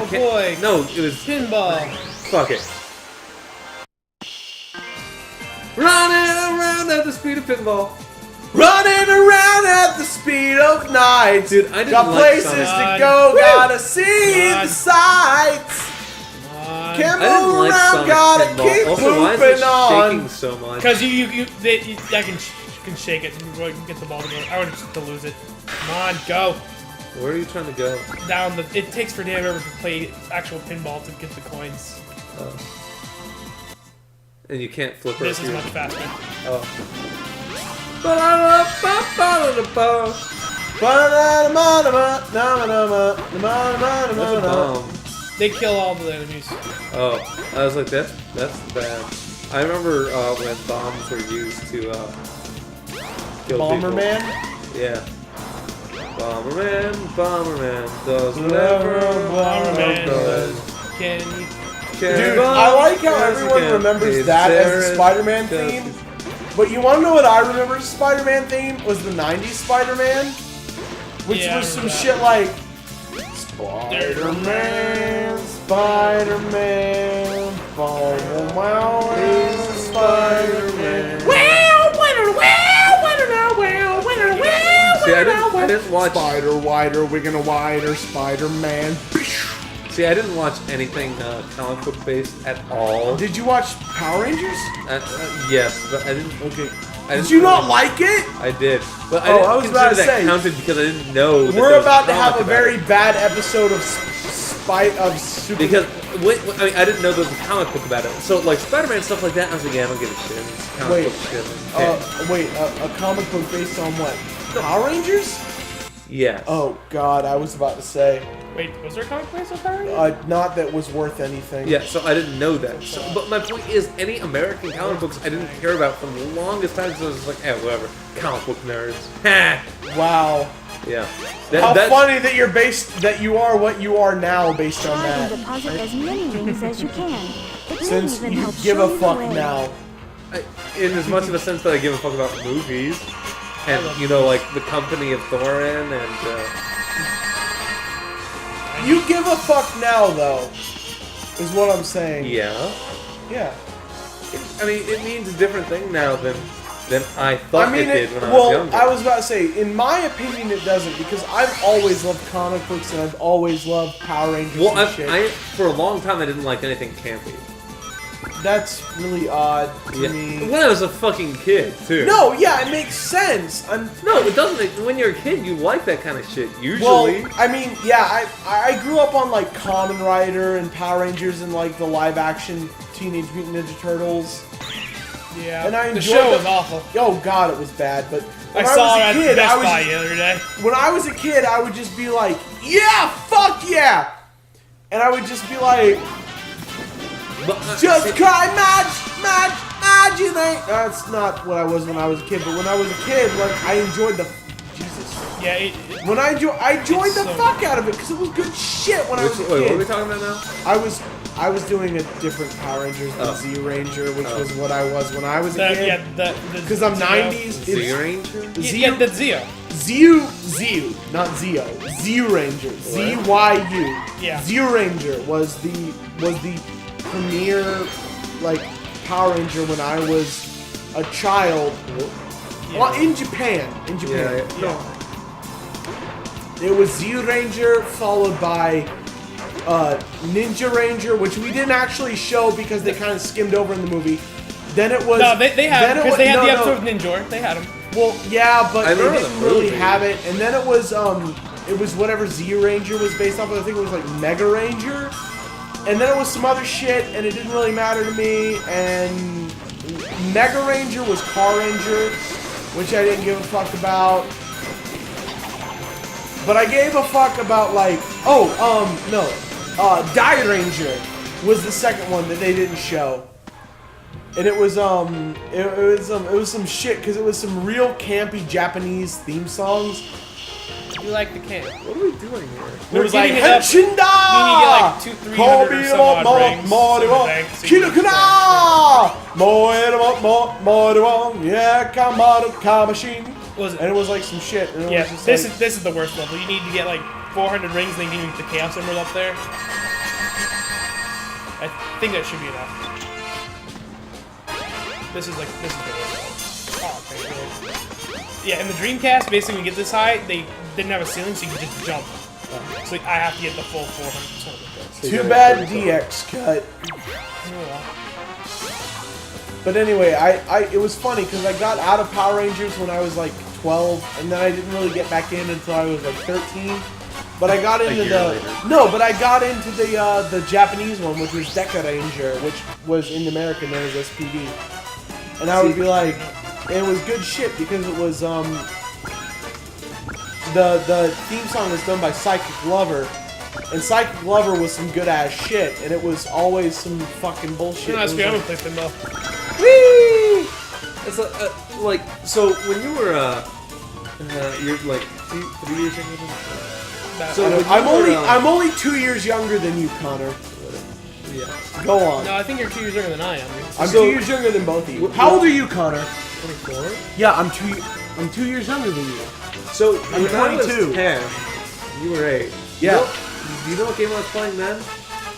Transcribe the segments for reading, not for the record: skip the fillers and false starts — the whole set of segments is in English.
Oh boy. No, it was Pinball. fuck it. Running around at the speed of pinball. Running around at the speed of night. Dude, I didn't got like places Sonic. to go, gotta see the sights. Can't I didn't move like around, Sonic gotta pinball. keep Also, why is moving it on. shaking so much? Because I can shake it and get the ball to go. I would just to lose it. Come on, go. Where are you trying to go? Down the. It takes forever to play actual pinball to get the coins. And you can't flip her. This is much faster. Oh. That's a bomb. They kill all the enemies. Oh, I was like, that's bad. I remember when bombs were used to kill Bomberman? people. Yeah. Bomberman does whatever Bomberman does. Can Dude, I like how everyone remembers that as the Spider-Man theme. But you want to know what I remember as the Spider-Man theme? Was the 90s Spider-Man? Which Yeah, was some I remember shit like Spider-Man, Spider-Man, Spider-Man. See, I didn't watch. Spider wider, wiggin' a wider, Spider-Man. See, I didn't watch anything comic book based at all. Did you watch Power Rangers? Yes, but I didn't. Okay. I Did you not like it? I did, but I Oh, didn't I was about to consider that say, counted because I didn't know. That We're there was about to comic have a about very it. bad episode of Spite of Super. Because I mean, I didn't know there was a comic book about it. So like Spider-Man stuff like that, I was like, yeah, I don't give a shit. It's comic Wait, book shit. a comic book based on what? Power Rangers? Yes. Oh God, I was about to say, Wait, was there a comic place on Power Rangers? not that was worth anything. Yeah, so I didn't know that. So, but my point is, any American comic books I didn't care about for the longest time, so I was just like, eh, whatever. Comic book nerds. Ha! Wow. Yeah. How funny that you are what you are now based on Try and that. deposit as many rings as you can. It may Since even you help give show a you the fuck way. now. In as much of a sense that I give a fuck about movies. And, you know, like, The Company of Thorin and, You give a fuck now, though, is what I'm saying. yeah. Yeah. I mean, it means a different thing now than I thought it did when I was well, younger. I was about to say, in my opinion, it doesn't, because I've always loved comic books and I've always loved Power Rangers Well, and shit. for a long time, I didn't like anything campy. That's really odd to me. When I was a fucking kid, too. No, yeah, it makes sense. No, it doesn't. When you're a kid, you like that kind of shit, usually. Well, I mean, yeah, I grew up on, like, Kamen Rider and Power Rangers and, like, the live-action Teenage Mutant Ninja Turtles. Yeah. And I the enjoyed show the- was awful. Oh, God, it was bad, but I when saw it was at a kid, Best I was, Buy the other day. when I was a kid, I would just be like, yeah, fuck yeah! And I would just be like, But, just cry, imaginate. That's not what I was when I was a kid, but when I was a kid, like, I enjoyed the, Jesus. Yeah, When I enjoyed the so- fuck out of it, because it was good shit when I was a wait, what are we kid. talking about now? I was doing a different Power Rangers, the Z Ranger, which was what I was when I was a kid. Because I'm Zeo. 90s. Z Ranger? Yeah, the Zeo. Zeo, not Zeo. Z Ranger. ZYU. Yeah. Z Ranger was the premier, like, Power Ranger when I was a child. Yeah. Well, in Japan. Yeah. It was Z Ranger followed by Ninja Ranger, which we didn't actually show because they kind of skimmed over in the movie. Then it was... No, they had then it because they had no, the no. episode of Ninjor. They had them. Well, yeah, but I they remember didn't the really movie. have it. And then it was whatever Z Ranger was based off of. I think it was like Mega Ranger. And then it was some other shit, and it didn't really matter to me. And Mega Ranger was Car Ranger, which I didn't give a fuck about. But I gave a fuck about, like, Die Ranger was the second one that they didn't show. And it was some shit, because it was some real campy Japanese theme songs. You like the camp. What are we doing here? It was like Henshinda! You need to get like 200-300 or some odd rings. Kinokuna! Yeah, Kamaru Kamashin. And it was like some shit. And it Yeah, was just this like, is the worst level. You need to get like 400 rings, and then you get the Chaos Emerald up there. I think that should be enough. This is the way to go. Oh, thank you. Yeah, in the Dreamcast, basically when you get this high, they didn't have a ceiling, so you could just jump. So I have to get the full 400% of the Too bad DX cut. But anyway, it was funny because I got out of Power Rangers when I was like 12, and then I didn't really get back in until I was like 13. But I got into but I got into the Japanese one, which was Deca Ranger, which was in America known as SPD. And I would be like, it was good shit because it was the theme song was done by Psychic Lover. And Psychic Lover was some good ass shit, and it was always some fucking bullshit. No, I'm gonna play Pinball. Whee! It's like so when you were you're like 3 years younger than me. So I'm only 2 years younger than you, Connor. Yeah. Go on. No, I think you're 2 years younger than I am. I'm 2 years younger than both of you. How old are you, Connor? 24. Yeah, I'm 2 years younger than you. So I'm when I was 22. 10, you were 8. Yeah. Do you know what game I was playing then?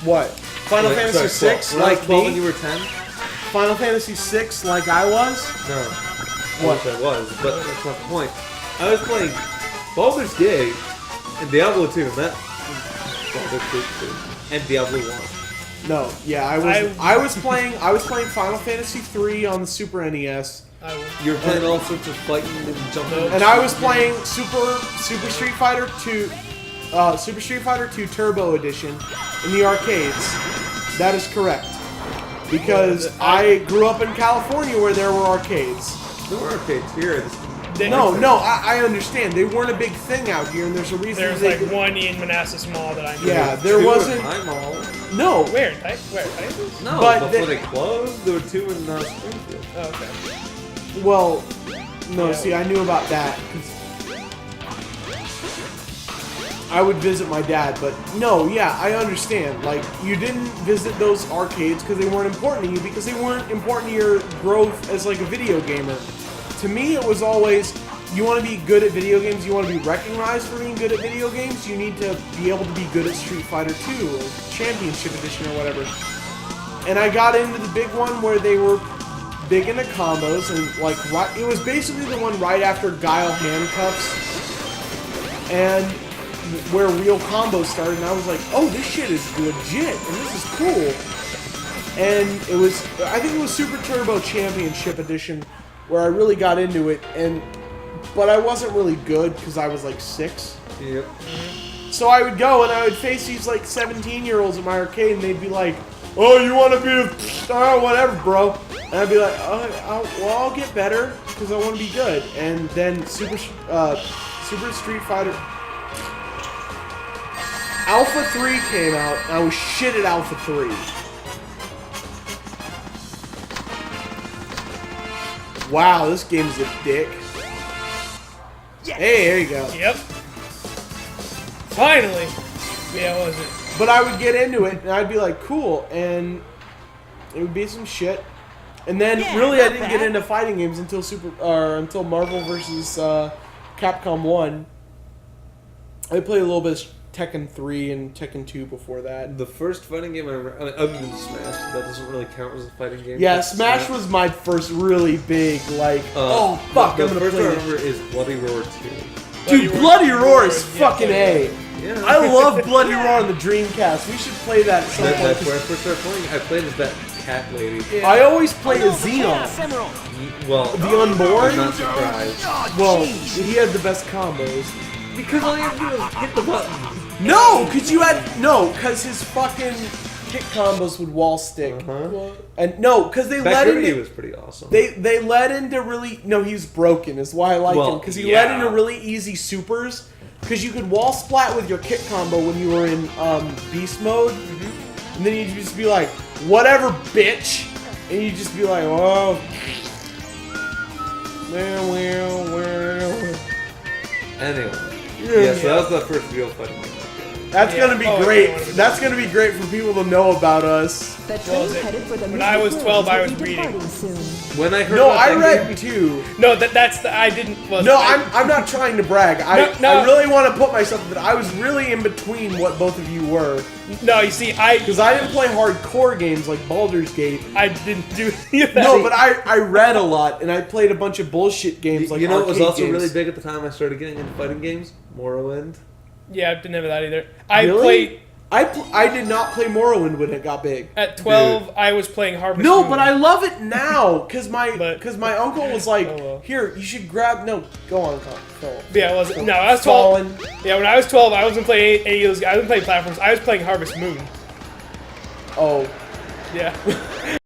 What? Final Fantasy 6, when I was like 12 me? and you were 10? Final Fantasy 6, like I was? No. I wish I was, but that's not the point. I was playing Baldur's Gate and Diablo 2, and that Baldur's Gate 2 and Diablo 1. No, yeah, I was playing Final Fantasy 3 on the Super NES. You were playing all sorts of fighting and jumping. And I was playing Super Street Fighter 2 Super Street Fighter 2 Turbo Edition in the arcades. That is correct. Because I grew up in California where there were arcades. There were arcades here. I understand. They weren't a big thing out here, and there's a reason. There's like one in Manassas Mall that I know. Yeah, there wasn't. My mall. No. Where? Where? No, but before they closed, there were 2 in Springfield. Oh, okay. Well, no. Yeah. See, I knew about that. I would visit my dad, but no, yeah, I understand. Like, you didn't visit those arcades because they weren't important to you, because they weren't important to your growth as like a video gamer. To me, it was always, you want to be good at video games, you want to be recognized for being good at video games, you need to be able to be good at Street Fighter 2 or Championship Edition or whatever. And I got into the big one where they were big into combos, and like, it was basically the one right after Guile Handcuffs, and where real combos started, and I was like, oh, this shit is legit, and this is cool. And it was, I think it was Super Turbo Championship Edition where I really got into it, but I wasn't really good because I was like 6. Yep. So I would go and I would face these like 17-year-olds at my arcade, and they'd be like, oh, you want to be a star, whatever, bro. And I'd be like, I'll get better because I want to be good. And then Super Street Fighter Alpha 3 came out, and I was shit at Alpha 3. Wow, this game's a dick. Yes. Hey, there you go. Yep. Finally. Yeah, what was it? But I would get into it, and I'd be like, cool, and it would be some shit. And then, really, I didn't get into fighting games until until Marvel vs. Capcom 1. I played a little bit of Tekken 3 and Tekken 2 before that. The first fighting game I remember, other than Smash, that doesn't really count as a fighting game. Yeah, Smash was my first really big, like, oh, fuck, the I'm gonna first play one I it. remember is Bloody Roar 2. Dude, Bloody Roar is fucking A. Yeah. I love Bloody Roar on the Dreamcast. We should play that at some point. That's where I first started playing. I played as that cat lady. Yeah. I always play as Xenon. Well, The Unborn? I'm not surprised. Well, he had the best combos. Because all you have to do is hit the button. No, because his fucking kick combos would wall stick. And no, because they Back let then into he was pretty awesome. They led into really he was broken is why I like him, because he led into really easy supers, because you could wall splat with your kick combo when you were in beast mode, and then you'd just be like, whatever, bitch, and you'd just be like, oh, well. Anyway, yeah, so that was the first real fighting game. That's Yeah. gonna be Oh, I great. don't wanna be That's gonna be great for people to know about us. The Well, train headed for the when I was 12, I was reading. departing soon. When I heard No, about I that read game, too. No, that's the I didn't. Well, No, I, I'm not trying to brag. No. I really want to put myself that I was really in between what both of you were. No, you see, Because I didn't play hardcore games like Baldur's Gate. I didn't do any of that. No, but I read a lot, and I played a bunch of bullshit games like you know what was arcade also games. really big at the time I started getting into fighting games? Morrowind. Yeah, I didn't have that either. I Really? played I did not play Morrowind when it got big. at 12. I was playing Harvest No, Moon. but I love it now because But- my uncle was like, Oh, well. "Here, you should grab." No, go on, Phil. Yeah, I wasn't. No, I was 12. Fallen. Yeah, when I was 12, I wasn't playing any of those. I wasn't playing platforms. I was playing Harvest Moon. Oh, Yeah.